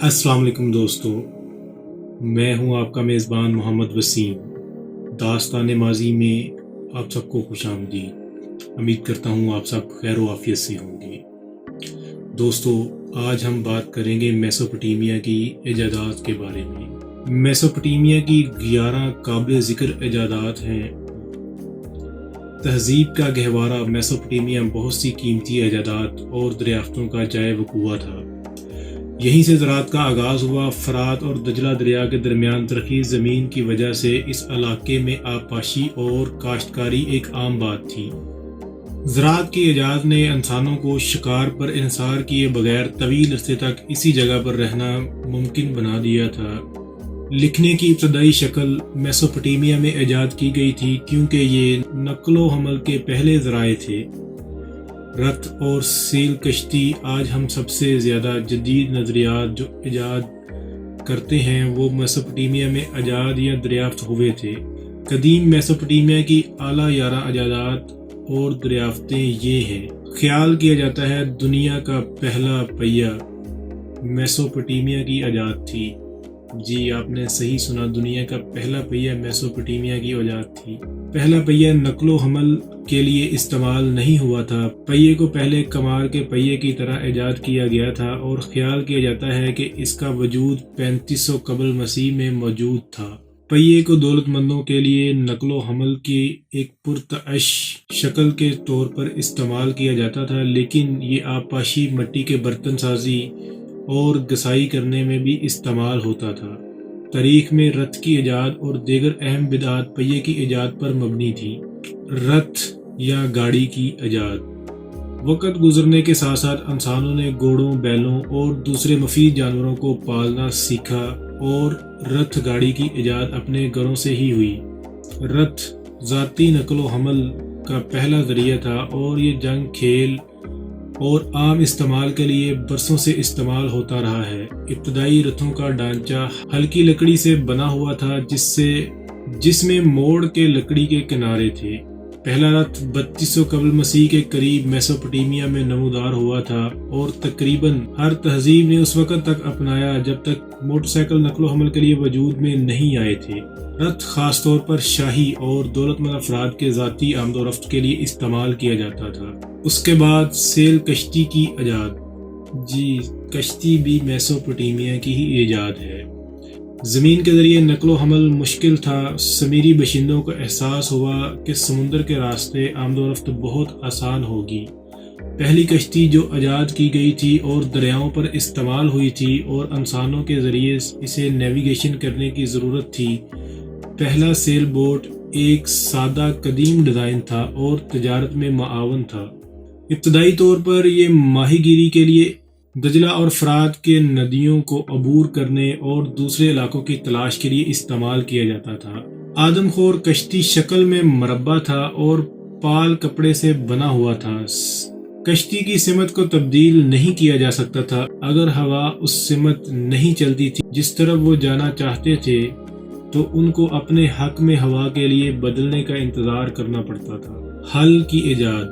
السلام علیکم دوستو، میں ہوں آپ کا میزبان محمد وسیم۔ داستان ماضی میں آپ سب کو خوش آمدید۔ امید کرتا ہوں آپ سب خیر و عافیت سے ہوں گے۔ دوستو، آج ہم بات کریں گے میسوپوٹیمیا کی ایجادات کے بارے میں۔ میسوپوٹیمیا کی 11 قابل ذکر ایجادات ہیں۔ تہذیب کا گہوارہ میسوپوٹیمیا بہت سی قیمتی ایجادات اور دریافتوں کا جائے وقوع تھا۔ یہیں سے زراعت کا آغاز ہوا۔ فرات اور دجلہ دریا کے درمیان زرخیز زمین کی وجہ سے اس علاقے میں آبپاشی اور کاشتکاری ایک عام بات تھی۔ زراعت کی ایجاد نے انسانوں کو شکار پر انحصار کیے بغیر طویل عرصے تک اسی جگہ پر رہنا ممکن بنا دیا تھا۔ لکھنے کی ابتدائی شکل میسوپوٹیمیا میں ایجاد کی گئی تھی کیونکہ یہ نقل و حمل کے پہلے ذرائع تھے۔ رتھ اور سیل کشتی آج ہم سب سے زیادہ جدید نظریات جو ایجاد کرتے ہیں وہ میسوپوٹیمیا میں ایجاد یا دریافت ہوئے تھے۔ قدیم میسوپوٹیمیا کی اعلیٰ 11 ایجادات اور دریافتیں یہ ہیں۔ خیال کیا جاتا ہے دنیا کا پہلا پہیہ میسوپوٹیمیا کی ایجاد تھی۔ جی، آپ نے صحیح سنا، دنیا کا پہلا پہیہ میسوپوٹیمیا کی ایجاد تھی۔ پہلا پہیہ نقل و حمل کے لیے استعمال نہیں ہوا تھا۔ پہیے کو پہلے کمار کے پہیے کی طرح ایجاد کیا گیا تھا اور خیال کیا جاتا ہے کہ اس کا وجود 3500 قبل مسیح میں موجود تھا۔ پہیے کو دولت مندوں کے لیے نقل و حمل کی ایک پرتعش شکل کے طور پر استعمال کیا جاتا تھا، لیکن یہ آبپاشی، مٹی کے برتن سازی اور گسائی کرنے میں بھی استعمال ہوتا تھا۔ تاریخ میں رتھ کی ایجاد اور دیگر اہم بدعات پہیے کی ایجاد پر مبنی تھی۔ رتھ یا گاڑی کی ایجاد۔ وقت گزرنے کے ساتھ ساتھ انسانوں نے گھوڑوں، بیلوں اور دوسرے مفید جانوروں کو پالنا سیکھا اور رتھ گاڑی کی ایجاد اپنے گھروں سے ہی ہوئی۔ رتھ ذاتی نقل و حمل کا پہلا ذریعہ تھا اور یہ جنگ، کھیل اور عام استعمال کے لیے برسوں سے استعمال ہوتا رہا ہے۔ ابتدائی رتھوں کا ڈھانچہ ہلکی لکڑی سے بنا ہوا تھا جس میں موڑ کے لکڑی کے کنارے تھے۔ پہلا رتھ 3200 قبل مسیح کے قریب میسوپوٹیمیا میں نمودار ہوا تھا اور تقریباً ہر تہذیب نے اس وقت تک اپنایا جب تک موٹر سائیکل نقل و حمل کے لیے وجود میں نہیں آئے تھے۔ رتھ خاص طور پر شاہی اور دولت مند افراد کے ذاتی آمد و رفت کے لیے استعمال کیا جاتا تھا۔ اس کے بعد سیل کشتی کی ایجاد۔ جی، کشتی بھی میسوپوٹیمیا کی ہی ایجاد ہے۔ زمین کے ذریعے نقل و حمل مشکل تھا۔ سمیری باشندوں کو احساس ہوا کہ سمندر کے راستے آمد و رفت بہت آسان ہوگی۔ پہلی کشتی جو ایجاد کی گئی تھی اور دریاؤں پر استعمال ہوئی تھی اور انسانوں کے ذریعے اسے نیویگیشن کرنے کی ضرورت تھی۔ پہلا سیل بوٹ ایک سادہ قدیم ڈیزائن تھا اور تجارت میں معاون تھا۔ ابتدائی طور پر یہ ماہی گیری کے لیے دجلہ اور فرات کے ندیوں کو عبور کرنے اور دوسرے علاقوں کی تلاش کے لیے استعمال کیا جاتا تھا۔ آدم خور کشتی شکل میں مربع تھا اور پال کپڑے سے بنا ہوا تھا۔ کشتی کی سمت کو تبدیل نہیں کیا جا سکتا تھا اگر ہوا اس سمت نہیں چلتی تھی جس طرف وہ جانا چاہتے تھے، تو ان کو اپنے حق میں ہوا کے لیے بدلنے کا انتظار کرنا پڑتا تھا۔ ہل کی ایجاد۔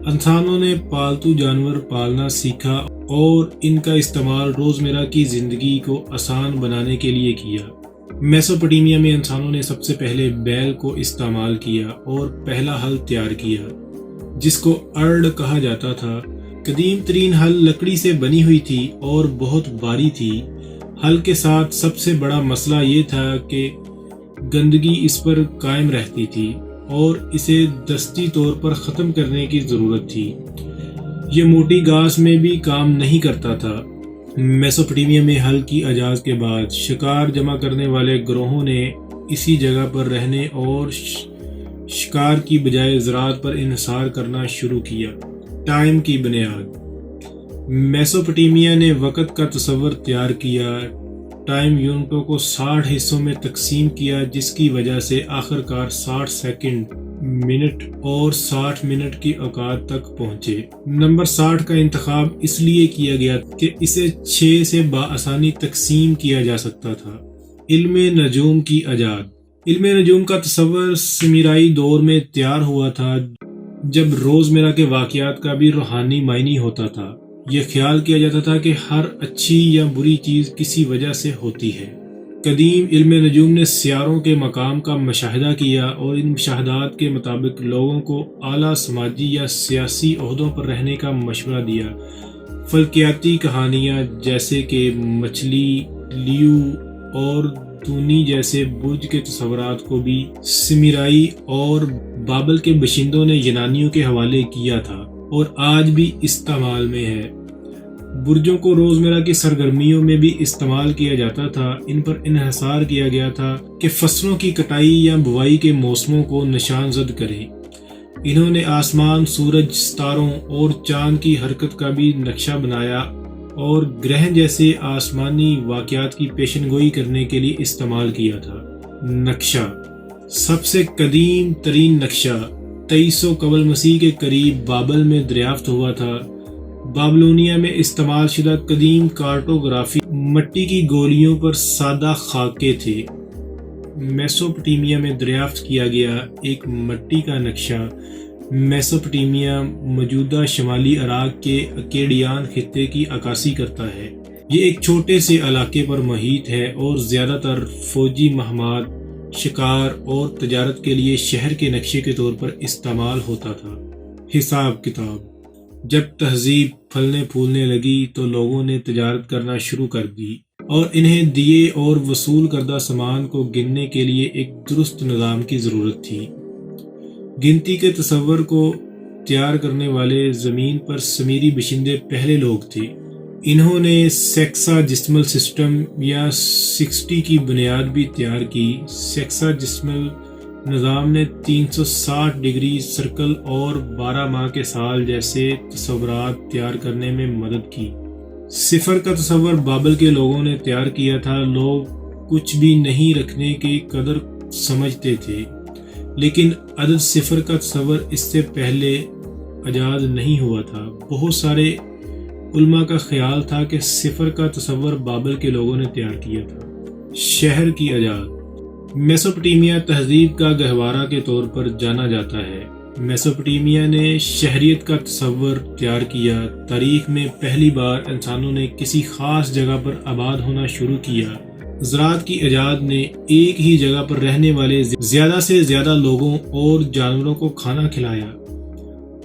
انسانوں نے پالتو جانور پالنا سیکھا اور ان کا استعمال روزمرہ کی زندگی کو آسان بنانے کے لیے کیا۔ میسوپوٹیمیا میں انسانوں نے سب سے پہلے بیل کو استعمال کیا اور پہلا ہل تیار کیا جس کو ارڈ کہا جاتا تھا۔ قدیم ترین ہل لکڑی سے بنی ہوئی تھی اور بہت بھاری تھی۔ ہل کے ساتھ سب سے بڑا مسئلہ یہ تھا کہ گندگی اس پر قائم رہتی تھی اور اسے دستی طور پر ختم کرنے کی ضرورت تھی۔ یہ موٹی گھاس میں بھی کام نہیں کرتا تھا۔ میسوپوٹیمیا میں ہل کی ایجاد کے بعد شکار جمع کرنے والے گروہوں نے اسی جگہ پر رہنے اور شکار کی بجائے زراعت پر انحصار کرنا شروع کیا۔ ٹائم کی بنیاد۔ میسوپوٹیمیا نے وقت کا تصور تیار کیا۔ ٹائم یونٹوں کو 60 حصوں میں تقسیم کیا جس کی وجہ سے آخر کار 60 سیکنڈ، منٹ اور 60 منٹ کی اوقات تک پہنچے۔ نمبر 60 کا انتخاب اس لیے کیا گیا کہ اسے 6 سے بآسانی تقسیم کیا جا سکتا تھا۔ علم نجوم کی ایجاد۔ علم نجوم کا تصور سمیرائی دور میں تیار ہوا تھا جب روزمرہ کے واقعات کا بھی روحانی معنی ہوتا تھا۔ یہ خیال کیا جاتا تھا کہ ہر اچھی یا بری چیز کسی وجہ سے ہوتی ہے۔ قدیم علم نجوم نے سیاروں کے مقام کا مشاہدہ کیا اور ان مشاہدات کے مطابق لوگوں کو اعلیٰ سماجی یا سیاسی عہدوں پر رہنے کا مشورہ دیا۔ فلکیاتی کہانیاں جیسے کہ مچھلی، لیو اور دونی جیسے برج کے تصورات کو بھی سمیرائی اور بابل کے باشندوں نے یونانیوں کے حوالے کیا تھا اور آج بھی استعمال میں ہے۔ برجوں کو روزمرہ کی سرگرمیوں میں بھی استعمال کیا جاتا تھا۔ ان پر انحصار کیا گیا تھا کہ فصلوں کی کٹائی یا بوائی کے موسموں کو نشان زد کریں۔ انہوں نے آسمان، سورج، ستاروں اور چاند کی حرکت کا بھی نقشہ بنایا اور گرہن جیسے آسمانی واقعات کی پیشن گوئی کرنے کے لیے استعمال کیا تھا۔ نقشہ، سب سے قدیم ترین نقشہ 2300 قبل مسیح کے قریب بابل میں دریافت ہوا تھا۔ بابلونیا میں استعمال شدہ قدیم کارٹوگرافی مٹی کی گولیوں پر سادہ خاکے تھے۔ میسوپوٹیمیا میں دریافت کیا گیا ایک مٹی کا نقشہ میسوپوٹیمیا موجودہ شمالی عراق کے اکیڈیان خطے کی عکاسی کرتا ہے۔ یہ ایک چھوٹے سے علاقے پر محیط ہے اور زیادہ تر فوجی مہمات، شکار اور تجارت کے لیے شہر کے نقشے کے طور پر استعمال ہوتا تھا۔ حساب کتاب، جب تہذیب پھلنے پھولنے لگی تو لوگوں نے تجارت کرنا شروع کر دی اور انہیں دیے اور وصول کردہ سامان کو گننے کے لیے ایک درست نظام کی ضرورت تھی۔ گنتی کے تصور کو تیار کرنے والے زمین پر سمیری باشندے پہلے لوگ تھے۔ انہوں نے سیکساجسمل سسٹم یا 60 کی بنیاد بھی تیار کی۔ سیکساجسمل نظام نے 360 ڈگری سرکل اور 12 ماہ کے سال جیسے تصورات تیار کرنے میں مدد کی۔ صفر کا تصور بابل کے لوگوں نے تیار کیا تھا۔ لوگ کچھ بھی نہیں رکھنے کی قدر سمجھتے تھے، لیکن عدد صفر کا تصور اس سے پہلے ایجاد نہیں ہوا تھا۔ بہت سارے علماء کا خیال تھا کہ صفر کا تصور بابل کے لوگوں نے تیار کیا تھا۔ شہر کی ایجاد، میسوپوٹیمیا تہذیب کا گہوارہ کے طور پر جانا جاتا ہے۔ میسوپوٹیمیا نے شہریت کا تصور تیار کیا۔ تاریخ میں پہلی بار انسانوں نے کسی خاص جگہ پر آباد ہونا شروع کیا۔ زراعت کی ایجاد نے ایک ہی جگہ پر رہنے والے زیادہ سے زیادہ لوگوں اور جانوروں کو کھانا کھلایا۔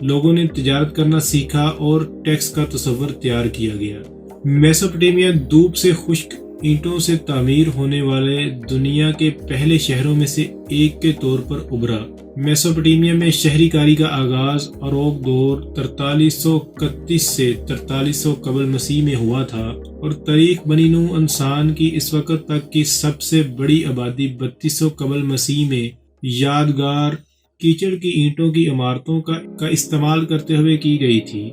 لوگوں نے تجارت کرنا سیکھا اور ٹیکس کا تصور تیار کیا گیا۔ میسوپوٹیمیا دھوپ سے خشک اینٹوں سے تعمیر ہونے والے دنیا کے پہلے شہروں میں سے ایک کے طور پر ابھرا۔ میسوپوٹیمیا میں شہری کاری کا آغاز اروک دور 4331 سے 4300 قبل مسیح میں ہوا تھا اور تاریخ بنی نوح انسان کی اس وقت تک کی سب سے بڑی آبادی 3200 قبل مسیح میں یادگار کیچڑ کی اینٹوں کی عمارتوں کا استعمال کرتے ہوئے کی گئی تھی۔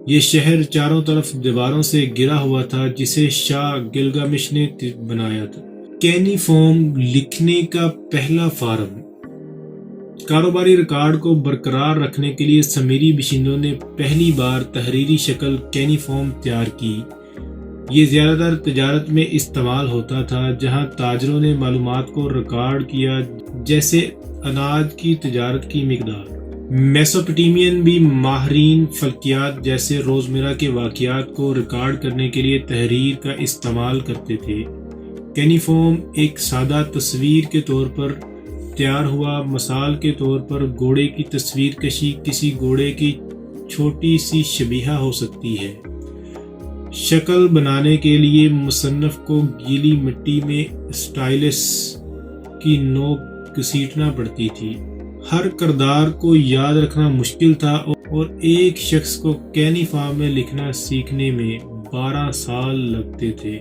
یہ شہر چاروں طرف دیواروں سے گھرا ہوا تھا جسے شاہ گلگامش نے بنایا تھا۔ کینی فارم لکھنے کا پہلا فارم، کاروباری ریکارڈ کو برقرار رکھنے کے لیے سمیری باشندوں نے پہلی بار تحریری شکل کینی فارم تیار کی۔ یہ زیادہ تر تجارت میں استعمال ہوتا تھا، جہاں تاجروں نے معلومات کو ریکارڈ کیا جیسے اناج کی تجارت کی مقدار۔ میسوپوٹیمین بھی ماہرین فلکیات جیسے روزمرہ کے واقعات کو ریکارڈ کرنے کے لیے تحریر کا استعمال کرتے تھے۔ کینیفارم ایک سادہ تصویر کے طور پر تیار ہوا۔ مثال کے طور پر گھوڑے کی تصویر کشی کسی گھوڑے کی چھوٹی سی شبیہ ہو سکتی ہے۔ شکل بنانے کے لیے مصنف کو گیلی مٹی میں سٹائلس کی نوک گھسیٹنا پڑتی تھی۔ ہر کردار کو یاد رکھنا مشکل تھا اور ایک شخص کو کینی فارم میں لکھنا سیکھنے میں 12 سال لگتے تھے۔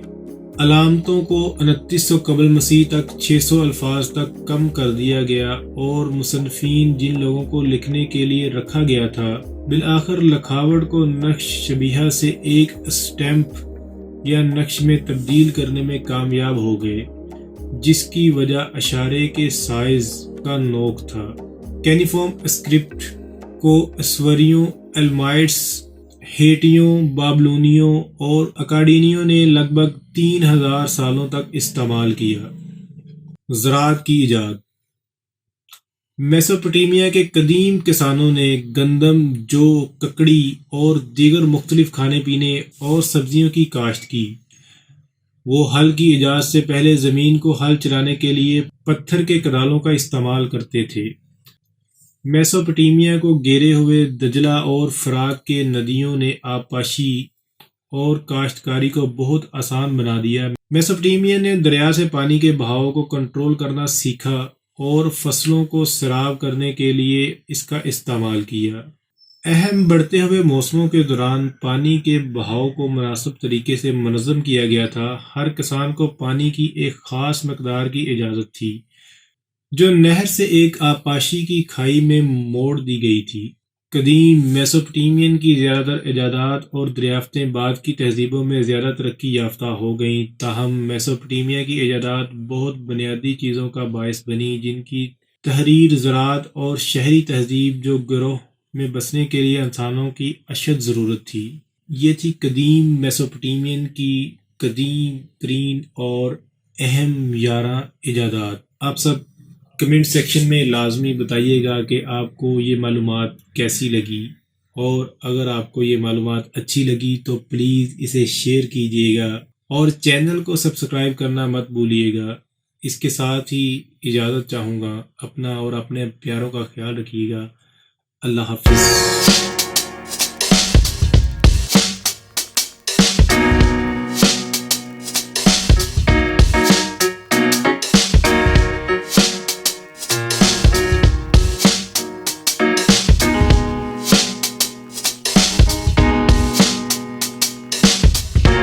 علامتوں کو 2900 قبل مسیح تک 600 الفاظ تک کم کر دیا گیا اور مصنفین جن لوگوں کو لکھنے کے لیے رکھا گیا تھا بالآخر لکھاوٹ کو نقش شبیہ سے ایک اسٹیمپ یا نقش میں تبدیل کرنے میں کامیاب ہو گئے، جس کی وجہ اشارے کے سائز کا نوک تھا۔ کینیفارم اسکرپٹ کو اسوریوں، ایلامائٹس، ہیٹیوں، بابلونیوں اور اکادینیوں نے لگ بھگ 3000 سالوں تک استعمال کیا۔ زراعت کی ایجاد، میسوپوٹیمیا کے قدیم کسانوں نے گندم، جو، ککڑی اور دیگر مختلف کھانے پینے اور سبزیوں کی کاشت کی۔ وہ ہل کی ایجاد سے پہلے زمین کو ہل چلانے کے لیے پتھر کے کدالوں کا استعمال کرتے تھے۔ میسوپوٹیمیا کو گھیرے ہوئے دجلہ اور فرات کے ندیوں نے آبپاشی اور کاشتکاری کو بہت آسان بنا دیا۔ میسوپوٹیمیا نے دریا سے پانی کے بہاؤ کو کنٹرول کرنا سیکھا اور فصلوں کو سیراب کرنے کے لیے اس کا استعمال کیا۔ اہم بڑھتے ہوئے موسموں کے دوران پانی کے بہاؤ کو مناسب طریقے سے منظم کیا گیا تھا۔ ہر کسان کو پانی کی ایک خاص مقدار کی اجازت تھی، جو نہر سے ایک آبپاشی کی کھائی میں موڑ دی گئی تھی۔ قدیم میسوپوٹیمین کی زیادہ تر ایجادات اور دریافتیں بعد کی تہذیبوں میں زیادہ ترقی یافتہ ہو گئیں، تاہم میسوپوٹیمیا کی ایجادات بہت بنیادی چیزوں کا باعث بنی، جن کی تحریر، زراعت اور شہری تہذیب، جو گروہ میں بسنے کے لیے انسانوں کی اشد ضرورت تھی۔ یہ تھی قدیم میسوپوٹیمین کی قدیم ترین اور اہم 11 ایجادات۔ آپ سب کمنٹ سیکشن میں لازمی بتائیے گا کہ آپ کو یہ معلومات کیسی لگی، اور اگر آپ کو یہ معلومات اچھی لگی تو پلیز اسے شیئر کیجیے گا اور چینل کو سبسکرائب کرنا مت بھولیے گا۔ اس کے ساتھ ہی اجازت چاہوں گا۔ اپنا اور اپنے پیاروں کا خیال رکھیے گا۔ اللہ حافظ۔